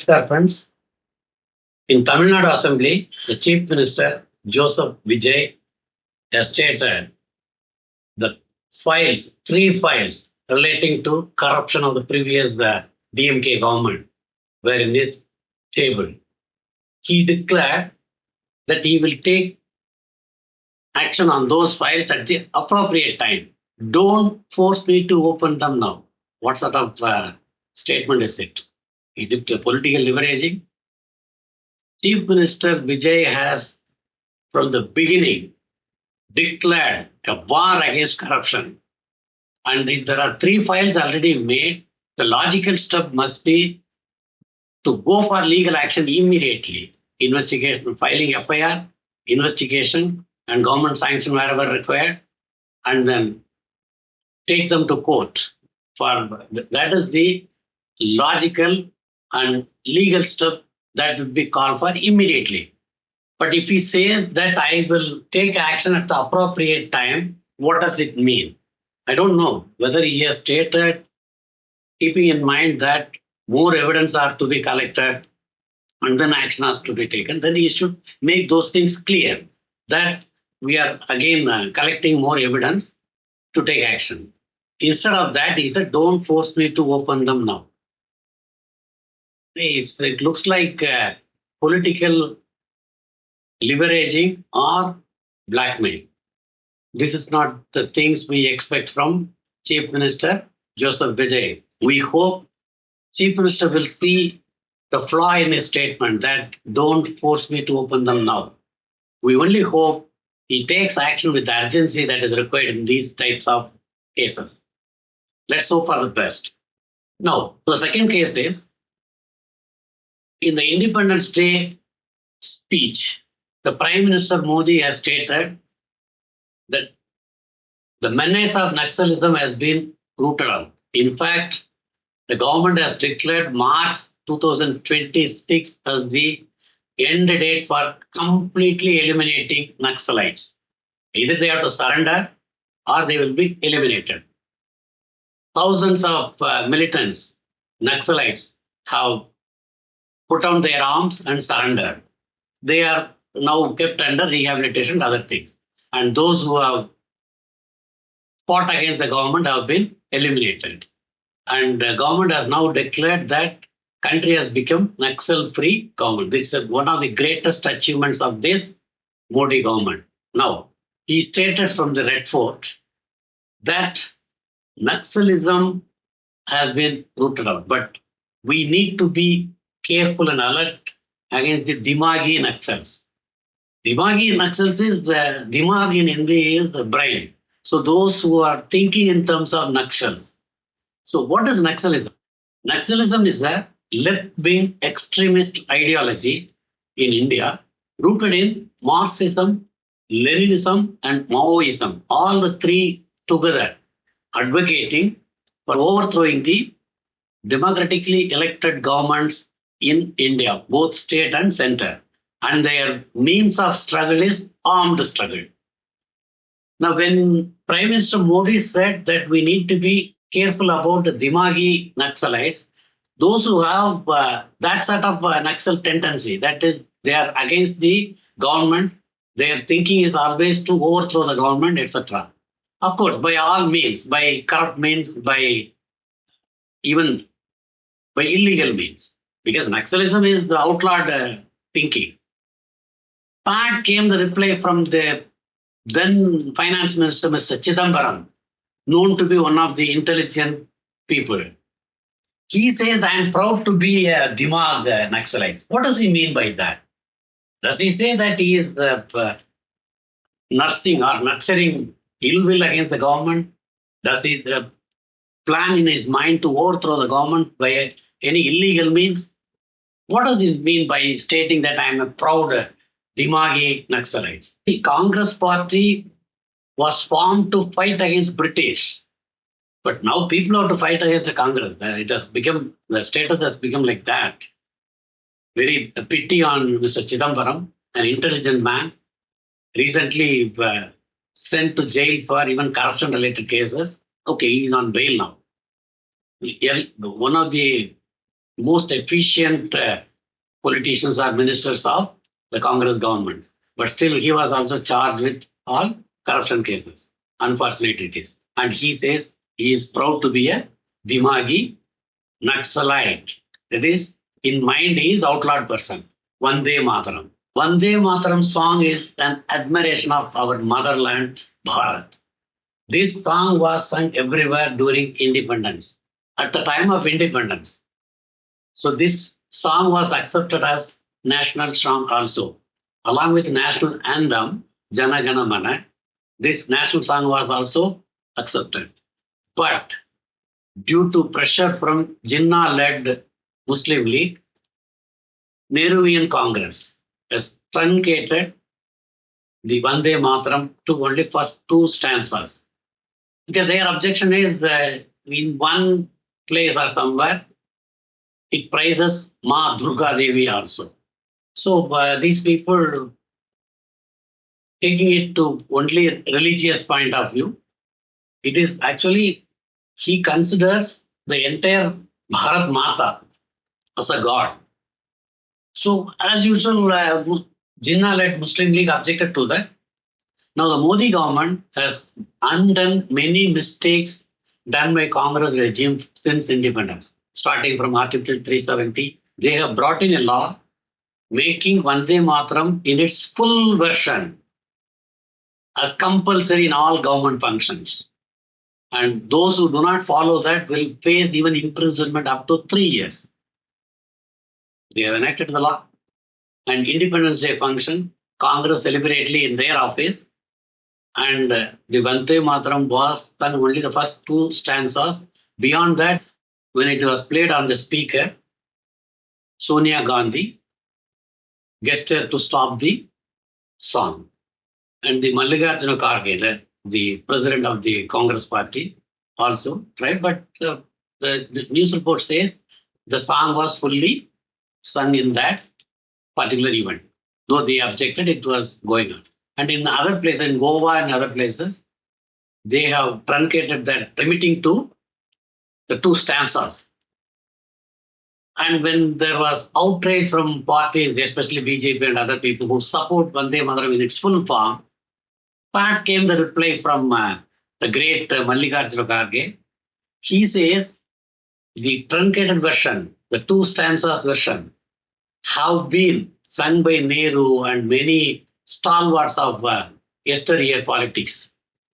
Namaskar friends. In Tamil Nadu Assembly, the Chief Minister Joseph Vijay has stated the three files relating to corruption of the previous DMK government were in this table. He declared that he will take action on those files at the appropriate time. Don't force me to open them now. What sort of statement is it? Is it political leveraging? Chief Minister Vijay has, from the beginning, declared a war against corruption. And if there are three files already made, the logical step must be to go for legal action immediately. Investigation, filing FIR, investigation, and government sanction wherever required, and then take them to court. That is the logical and legal step that would be called for immediately. But if he says that I will take action at the appropriate time, what does it mean? I don't know whether he has stated, keeping in mind that more evidence are to be collected and then action has to be taken, then he should make those things clear that we are again collecting more evidence to take action. Instead of that, he said, don't force me to open them now. It looks like political leveraging or blackmail. This is not the things we expect from Chief Minister Joseph Vijay. We hope Chief Minister will see the flaw in his statement that don't force me to open them now. We only hope he takes action with the urgency that is required in these types of cases. Let's hope for the best. Now, the second case is, in the Independence Day speech, the Prime Minister Modi has stated that the menace of Naxalism has been rooted out. In fact, the government has declared March 2026 as the end date for completely eliminating Naxalites. Either they have to surrender or they will be eliminated. Thousands of militants, Naxalites, have put down their arms and surrendered. They are now kept under rehabilitation and other things. And those who have fought against the government have been eliminated. And the government has now declared that country has become Naxal-free government. This is one of the greatest achievements of this Modi government. Now, he stated from the Red Fort that Naxalism has been rooted out, but we need to be careful and alert against the Dimagi Naxals. Dimagi Naxals is the Dimag in Hindi is the brain. So those who are thinking in terms of Naxal. So what is Naxalism? Naxalism is a left-wing extremist ideology in India rooted in Marxism, Leninism, and Maoism. All the three together advocating for overthrowing the democratically elected governments in India, both state and center. And their means of struggle is armed struggle. Now, when Prime Minister Modi said that we need to be careful about the Dimagi Naxalites, those who have that sort of Naxal tendency, that is, they are against the government, their thinking is always to overthrow the government, etc. Of course, by all means, by corrupt means, even by illegal means, because Naxalism is the outlawed thinking. Part came the reply from the then Finance Minister, Mr. Chidambaram, known to be one of the intelligent people. He says, I am proud to be a Dimag Naxalite. What does he mean by that? Does he say that he is nursing or nurturing ill will against the government? Does he plan in his mind to overthrow the government by any illegal means? What does he mean by stating that I am a proud Dimagi Naxalites? The Congress party was formed to fight against British. But now people have to fight against the Congress. It has become, the status has become like that. Very pity on Mr. Chidambaram, an intelligent man, recently sent to jail for even corruption-related cases. Okay, he is on bail now. One of the most efficient politicians or ministers of the Congress government. But still, he was also charged with all corruption cases. Unfortunate it is. And he says he is proud to be a Dimagi Naxalite. That is, in mind, he is outlawed person. Vande Mataram. Vande Mataram song is an admiration of our motherland, Bharat. This song was sung everywhere during independence, at the time of independence. So this song was accepted as national song also. Along with national anthem, Jana Gana Mana, this national song was also accepted. But due to pressure from Jinnah-led Muslim League, Nehruvian Congress has truncated the Vande Mataram to only first two stanzas. Because their objection is that in one place or somewhere, it praises Ma Durga Devi also. So these people taking it to only a religious point of view, it is actually, he considers the entire Bharat Mata as a god. So as usual, Jinnah-led Muslim League objected to that. Now the Modi government has undone many mistakes done by Congress regime since independence. Starting from Article 370, they have brought in a law making Vande Mataram in its full version as compulsory in all government functions. And those who do not follow that will face even imprisonment up to 3 years. They have enacted the law. And Independence Day function, Congress deliberately in their office, and the Vande Mataram was done only the first two stanzas. Beyond that, when it was played on the speaker, Sonia Gandhi gestured to stop the song. And the Mallikarjuna Kharge, the president of the Congress party, also tried, but the news report says the song was fully sung in that particular event. Though they objected, it was going on. And in other places, in Goa and other places, they have truncated that, limiting to the two stanzas. And when there was outrage from parties, especially BJP and other people who support Vande Mataram in its full form, part came the reply from the great Mallikarjuna Kharge. He says the truncated version, the two stanzas version, have been sung by Nehru and many stalwarts of yesteryear politics,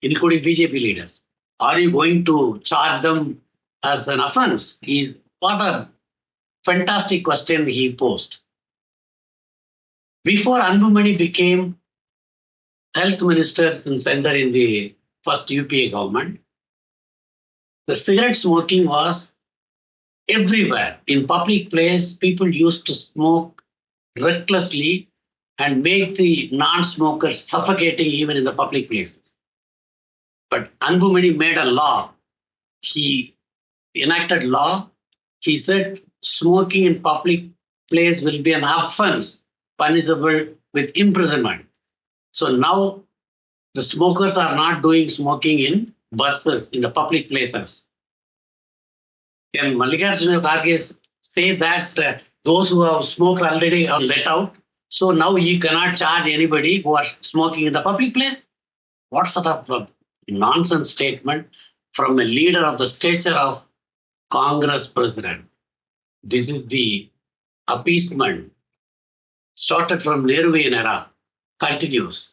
including BJP leaders. Are you going to charge them as an offense? What a fantastic question he posed. Before Anbumani became health minister in center in the first UPA government, the cigarette smoking was everywhere. In public place, people used to smoke recklessly and make the non-smokers suffocating even in the public places. But Anbumani made a law. He enacted law. He said smoking in public place will be an offense punishable with imprisonment. So now the smokers are not doing smoking in buses, in the public places. Can Mallikarjuna Kharge say that those who have smoked already are let out? So now you cannot charge anybody who are smoking in the public place? What sort of nonsense statement from a leader of the stature of Congress president? This is the appeasement started from Nehruvian era, continues.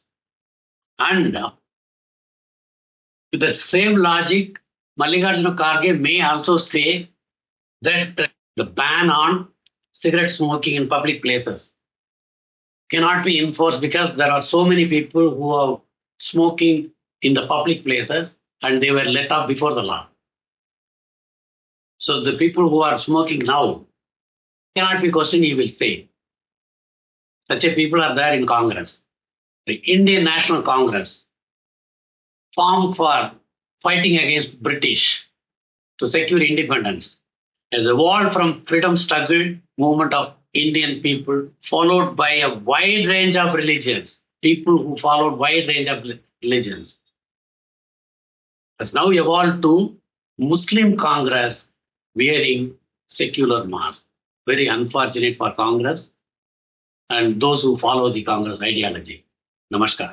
And with the same logic, Mallikarjuna Kharge may also say that the ban on cigarette smoking in public places cannot be enforced because there are so many people who are smoking in the public places and they were let off before the law. So the people who are smoking now cannot be questioned, he will say. Such a people are there in Congress. The Indian National Congress, formed for fighting against British to secure independence, has evolved from freedom struggle movement of Indian people, followed by a wide range of religions, people who followed wide range of religions, has now evolved to Muslim Congress wearing secular mask. very unfortunate for Congress and those who follow the Congress ideology. Namaskar.